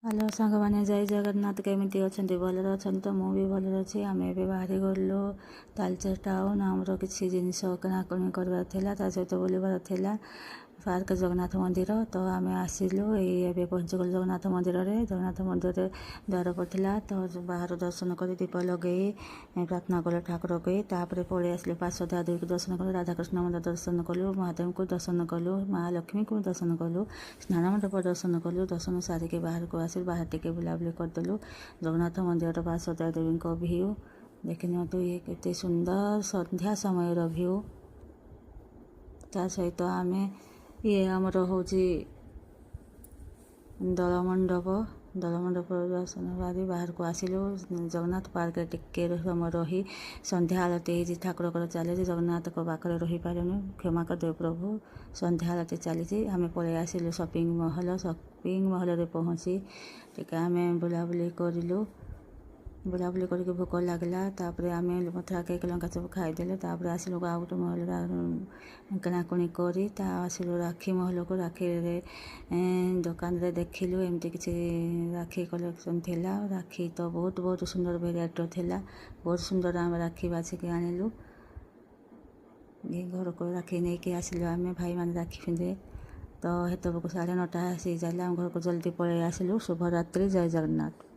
Hello ସାଙ୍ଗମାନେ, ଜୟ ଜଗନ୍ନାଥ। କେମିତି ଅଛନ୍ତି? ଭଲରେ ଅଛନ୍ତି ତ? ମୁଁ ବି ଭଲରେ ଅଛି। ଆମେ ଏବେ ବାହାରି ଗଲୁ ତାଳଚେର ଟାଉନ୍। ଆମର କିଛି ଜିନିଷ କିଣାକିଣି କରିବାର ଥିଲା, ତା ସହିତ ବୁଲିବାର ଥିଲା ପାର୍କ ଜଗନ୍ନାଥ ମନ୍ଦିର। ତ ଆମେ ଆସିଲୁ, ଏବେ ପହଞ୍ଚିଗଲୁ ଜଗନ୍ନାଥ ମନ୍ଦିରରେ। ଜଗନ୍ନାଥ ମନ୍ଦିରରେ ଦ୍ୱାର ପଡ଼ିଥିଲା, ତ ବାହାରୁ ଦର୍ଶନ କରି ଦୀପ ଲଗେଇ ପ୍ରାର୍ଥନା କଲୁ ଠାକୁରକୁ। ତାପରେ ପଳେଇ ଆସିଲୁ ପାର୍ଶ୍ୱ ଦେଇକି ଦର୍ଶନ କଲୁ, ରାଧାକୃଷ୍ଣ ମନ୍ଦିର ଦର୍ଶନ କଲୁ, ମହାଦେବଙ୍କୁ ଦର୍ଶନ କଲୁ, ମା ଲକ୍ଷ୍ମୀଙ୍କୁ ଦର୍ଶନ କଲୁ, ସ୍ନାନ ମଣ୍ଡପ ଦର୍ଶନ କଲୁ। ଦର୍ଶନ ସାରିକି ବାହାରକୁ ଆସିଲୁ, ବାହାରେ ଟିକେ ବୁଲାବୁଲି କରିଦେଲୁ। ଜଗନ୍ନାଥ ମନ୍ଦିରର ପାର୍ଶ୍ୱ ଦେବୀଙ୍କ ଭିଉ ଦେଖିନିଅନ୍ତୁ, ଇଏ କେତେ ସୁନ୍ଦର ସନ୍ଧ୍ୟା ସମୟର ଭିଉ। ତା ସହିତ ଆମେ ଆମର ହେଉଛି ଦୋଳମଣ୍ଡପ ଦର୍ଶନ କରି ବାହାରକୁ ଆସିଲୁ। ଜଗନ୍ନାଥ ପାର୍କରେ ଟିକେ ସମୟ ରହି ସନ୍ଧ୍ୟା ଆଳତୀ ହେଇଛି, ଠାକୁରଙ୍କର ଚାଲିଛି। ଜଗନ୍ନାଥଙ୍କ ପାଖରେ ରହିପାରିଲୁନି, କ୍ଷମା କରିଦେବେ ପ୍ରଭୁ। ସନ୍ଧ୍ୟା ଆଳତୀ ଚାଲିଛି। ଆମେ ପଳେଇ ଆସିଲୁ ସପିଂ ମହଲରେ ପହଞ୍ଚି ଟିକେ ଆମେ ବୁଲାବୁଲି କରିଲୁ। ବୁଲାବୁଲି କରିକି ଭୋକ ଲାଗିଲା। ତାପରେ ଆମେ ମଥୁରା କେକ୍ ଲଙ୍କା ସବୁ ଖାଇଦେଲେ। ତାପରେ ଆସିଲୁ ଆଉ ଗୋଟେ ମହଲରେ କିଣାକିଣି କରି ଆସିଲୁ ରାକ୍ଷୀ ମହଲକୁ। ରାକ୍ଷୀରେ ଦୋକାନରେ ଦେଖିଲୁ ଏମିତି କିଛି ରାକ୍ଷୀ କଲେକ୍ସନ୍ ଥିଲା। ରାକ୍ଷୀ ତ ବହୁତ ସୁନ୍ଦର ଭେରାଇଟିର ଥିଲା। ବହୁତ ସୁନ୍ଦର ଆମେ ରାକ୍ଷୀ ବାଛିକି ଆଣିଲୁ। ଘରକୁ ରାକ୍ଷୀ ନେଇକି ଆସିଲୁ। ଆମେ ଭାଇମାନେ ରାକ୍ଷୀ ପିନ୍ଧେ ତ ହେତେବେଳକୁ 9:30 ଆସିଯାଇଥିଲା। ଆମ ଘରକୁ ଜଲ୍ଦି ପଳେଇ ଆସିଲୁ। ଶୁଭରାତ୍ରି, ଜୟ ଜଗନ୍ନାଥ।